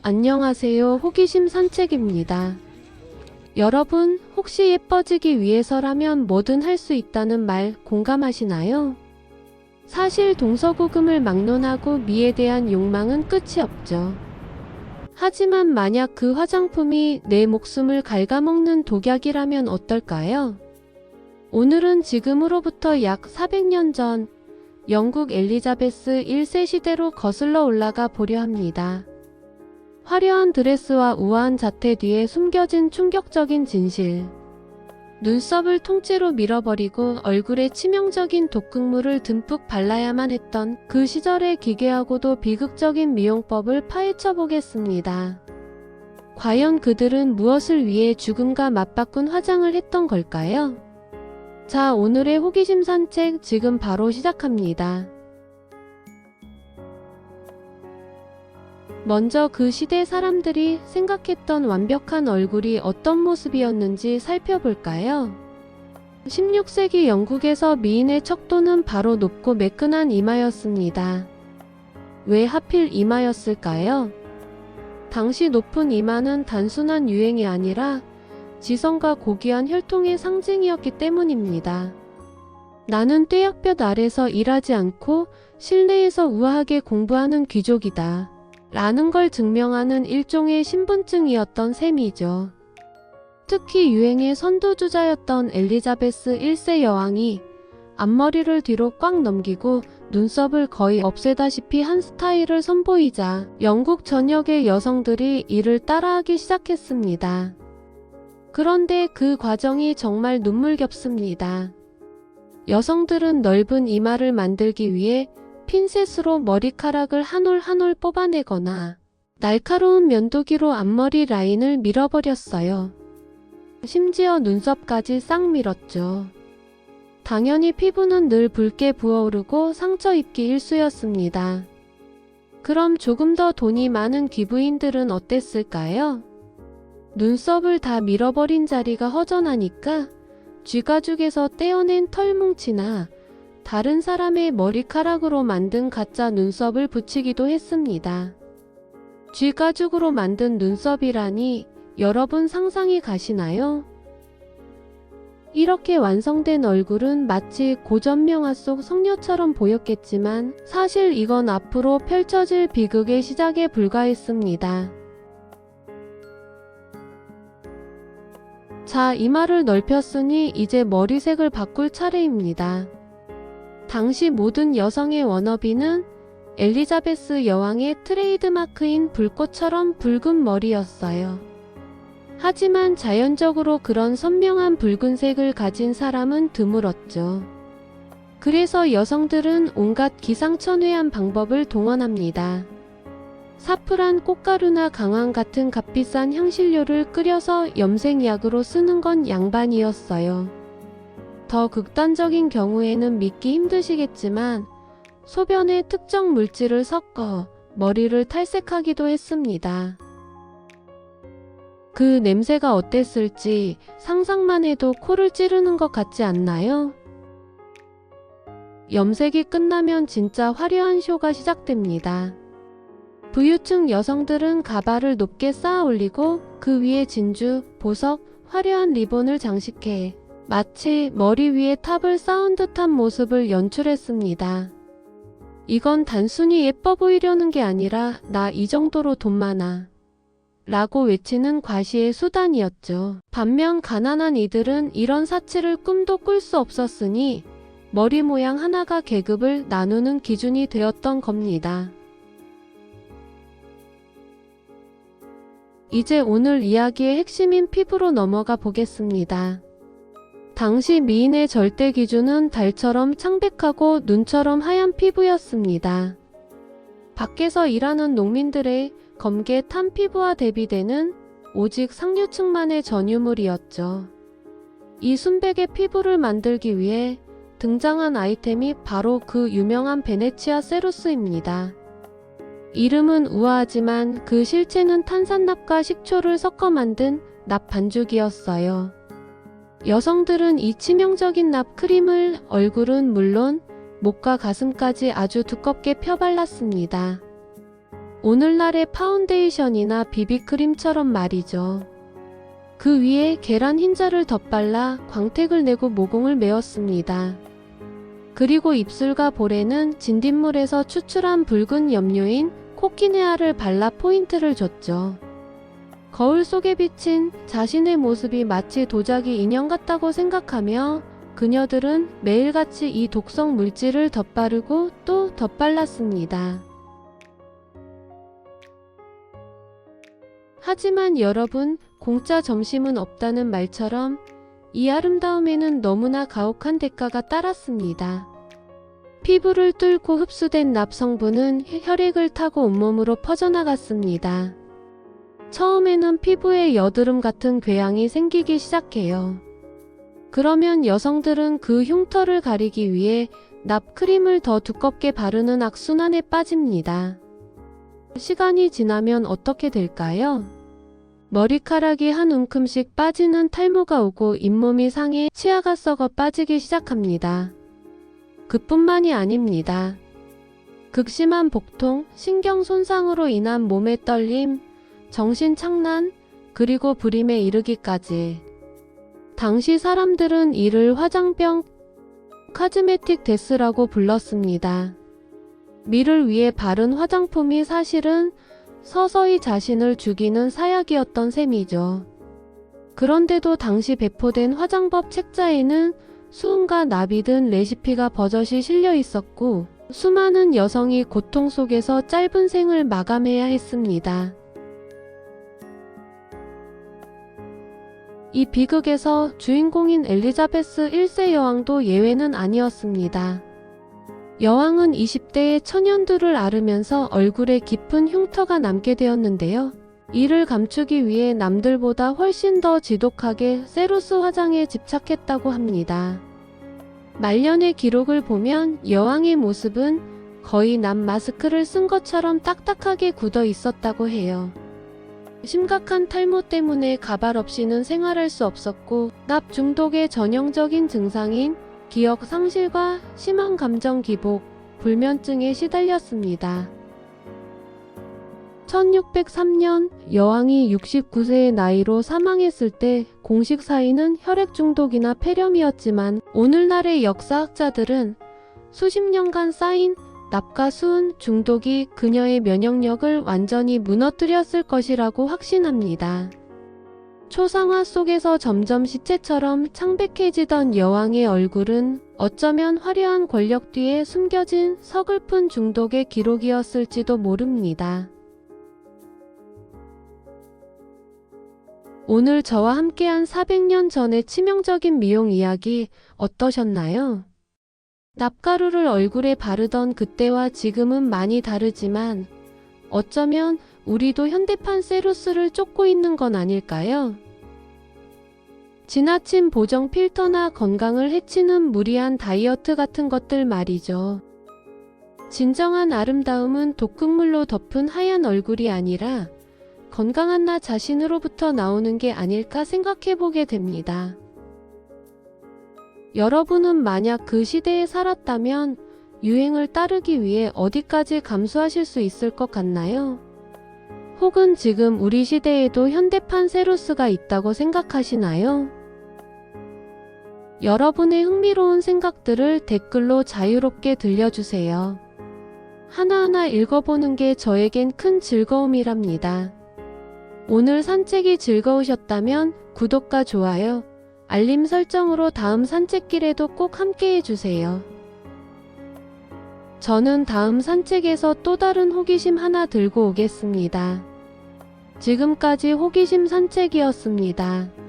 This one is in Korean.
안녕하세요. 호기심 산책입니다. 여러분, 혹시 예뻐지기 위해서라면 뭐든 할 수 있다는 말 공감하시나요? 사실 동서고금을 막론하고 미에 대한 욕망은 끝이 없죠. 하지만 만약 그 화장품이 내 목숨을 갉아먹는 독약이라면 어떨까요? 오늘은 지금으로부터 약 400년 전 영국 엘리자베스 1세 시대로 거슬러 올라가 보려 합니다. 화려한 드레스와 우아한 자태 뒤에 숨겨진 충격적인 진실. 눈썹을 통째로 밀어버리고 얼굴에 치명적인 독극물을 듬뿍 발라야만 했던 그 시절의 기괴하고도 비극적인 미용법을 파헤쳐 보겠습니다. 과연 그들은 무엇을 위해 죽음과 맞바꾼 화장을 했던 걸까요? 자, 오늘의 호기심 산책 지금 바로 시작합니다. 먼저 그 시대 사람들이 생각했던 완벽한 얼굴이 어떤 모습이었는지 살펴볼까요? 16세기 영국에서 미인의 척도는 바로 높고 매끈한 이마였습니다. 왜 하필 이마였을까요? 당시 높은 이마는 단순한 유행이 아니라 지성과 고귀한 혈통의 상징이었기 때문입니다. 나는 뙤약볕 아래서 일하지 않고 실내에서 우아하게 공부하는 귀족이다 라는 걸 증명하는 일종의 신분증이었던 셈이죠. 특히 유행의 선두주자였던 엘리자베스 1세 여왕이 앞머리를 뒤로 꽉 넘기고 눈썹을 거의 없애다시피 한 스타일을 선보이자 영국 전역의 여성들이 이를 따라하기 시작했습니다. 그런데 그 과정이 정말 눈물겹습니다. 여성들은 넓은 이마를 만들기 위해 핀셋으로 머리카락을 한 올 한 올 뽑아내거나 날카로운 면도기로 앞머리 라인을 밀어버렸어요. 심지어 눈썹까지 싹 밀었죠. 당연히 피부는 늘 붉게 부어오르고 상처 입기 일쑤였습니다. 그럼 조금 더 돈이 많은 귀부인들은 어땠을까요? 눈썹을 다 밀어버린 자리가 허전하니까 쥐가죽에서 떼어낸 털뭉치나 다른 사람의 머리카락으로 만든 가짜 눈썹을 붙이기도 했습니다. 쥐가죽으로 만든 눈썹이라니 여러분 상상이 가시나요? 이렇게 완성된 얼굴은 마치 고전 명화 속 성녀처럼 보였겠지만 사실 이건 앞으로 펼쳐질 비극의 시작에 불과했습니다. 자, 이마를 넓혔으니 이제 머리색을 바꿀 차례입니다. 당시 모든 여성의 워너비는 엘리자베스 여왕의 트레이드마크인 불꽃처럼 붉은 머리였어요. 하지만 자연적으로 그런 선명한 붉은색을 가진 사람은 드물었죠. 그래서 여성들은 온갖 기상천외한 방법을 동원합니다. 사프란 꽃가루나 강황 같은 값비싼 향신료를 끓여서 염색약으로 쓰는 건 양반이었어요. 더 극단적인 경우에는 믿기 힘드시겠지만 소변에 특정 물질을 섞어 머리를 탈색하기도 했습니다. 그 냄새가 어땠을지 상상만 해도 코를 찌르는 것 같지 않나요? 염색이 끝나면 진짜 화려한 쇼가 시작됩니다. 부유층 여성들은 가발을 높게 쌓아 올리고 그 위에 진주, 보석, 화려한 리본을 장식해 마치 머리 위에 탑을 쌓은 듯한 모습을 연출했습니다. 이건 단순히 예뻐 보이려는 게 아니라 나 이 정도로 돈 많아 라고 외치는 과시의 수단이었죠. 반면 가난한 이들은 이런 사치를 꿈도 꿀 수 없었으니 머리 모양 하나가 계급을 나누는 기준이 되었던 겁니다. 이제 오늘 이야기의 핵심인 피부로 넘어가 보겠습니다. 당시 미인의 절대 기준은 달처럼 창백하고 눈처럼 하얀 피부였습니다. 밖에서 일하는 농민들의 검게 탄 피부와 대비되는 오직 상류층만의 전유물이었죠. 이 순백의 피부를 만들기 위해 등장한 아이템이 바로 그 유명한 베네치아 세루스입니다. 이름은 우아하지만 그 실체는 탄산납과 식초를 섞어 만든 납 반죽이었어요. 여성들은 이 치명적인 납 크림을 얼굴은 물론 목과 가슴까지 아주 두껍게 펴발랐습니다. 오늘날의 파운데이션이나 비비크림처럼 말이죠. 그 위에 계란 흰자를 덧발라 광택을 내고 모공을 메웠습니다. 그리고 입술과 볼에는 진딧물에서 추출한 붉은 염료인 코키네아를 발라 포인트를 줬죠. 거울 속에 비친 자신의 모습이 마치 도자기 인형 같다고 생각하며 그녀들은 매일같이 이 독성 물질을 덧바르고 또 덧발랐습니다. 하지만 여러분, 공짜 점심은 없다는 말처럼 이 아름다움에는 너무나 가혹한 대가가 따랐습니다. 피부를 뚫고 흡수된 납 성분은 혈액을 타고 온몸으로 퍼져나갔습니다. 처음에는 피부에 여드름 같은 궤양이 생기기 시작해요. 그러면 여성들은 그 흉터를 가리기 위해 납 크림을 더 두껍게 바르는 악순환에 빠집니다. 시간이 지나면 어떻게 될까요? 머리카락이 한 움큼씩 빠지는 탈모가 오고 잇몸이 상해 치아가 썩어 빠지기 시작합니다. 그뿐만이 아닙니다. 극심한 복통, 신경 손상으로 인한 몸의 떨림, 정신 착란, 그리고 불임에 이르기까지. 당시 사람들은 이를 화장병 카즈메틱 데스라고 불렀습니다. 미를 위해 바른 화장품이 사실은 서서히 자신을 죽이는 사약이었던 셈이죠. 그런데도 당시 배포된 화장법 책자에는 수은과 납이 든 레시피가 버젓이 실려 있었고 수많은 여성이 고통 속에서 짧은 생을 마감해야 했습니다. 이 비극에서 주인공인 엘리자베스 1세 여왕도 예외는 아니었습니다. 여왕은 20대의 천연두를 앓으면서 얼굴에 깊은 흉터가 남게 되었는데요. 이를 감추기 위해 남들보다 훨씬 더 지독하게 세루스 화장에 집착했다고 합니다. 말년의 기록을 보면 여왕의 모습은 거의 납 마스크를 쓴 것처럼 딱딱하게 굳어 있었다고 해요. 심각한 탈모 때문에 가발 없이는 생활할 수 없었고 납 중독의 전형적인 증상인 기억 상실과 심한 감정 기복, 불면증에 시달렸습니다. 1603년 여왕이 69세의 나이로 사망했을 때 공식 사인은 혈액 중독이나 폐렴이었지만 오늘날의 역사학자들은 수십 년간 쌓인 납과 수은 중독이 그녀의 면역력을 완전히 무너뜨렸을 것이라고 확신합니다. 초상화 속에서 점점 시체처럼 창백해지던 여왕의 얼굴은 어쩌면 화려한 권력 뒤에 숨겨진 서글픈 중독의 기록이었을지도 모릅니다. 오늘 저와 함께한 400년 전의 치명적인 미용 이야기 어떠셨나요? 납가루를 얼굴에 바르던 그때와 지금은 많이 다르지만 어쩌면 우리도 현대판 세루스를 쫓고 있는 건 아닐까요? 지나친 보정 필터나 건강을 해치는 무리한 다이어트 같은 것들 말이죠. 진정한 아름다움은 독극물로 덮은 하얀 얼굴이 아니라 건강한 나 자신으로부터 나오는 게 아닐까 생각해보게 됩니다. 여러분은 만약 그 시대에 살았다면 유행을 따르기 위해 어디까지 감수하실 수 있을 것 같나요? 혹은 지금 우리 시대에도 현대판 세루스가 있다고 생각하시나요? 여러분의 흥미로운 생각들을 댓글로 자유롭게 들려주세요. 하나하나 읽어보는 게 저에겐 큰 즐거움이랍니다. 오늘 산책이 즐거우셨다면 구독과 좋아요, 알림 설정으로 다음 산책길에도 꼭 함께 해주세요. 저는 다음 산책에서 또 다른 호기심 하나 들고 오겠습니다. 지금까지 호기심 산책이었습니다.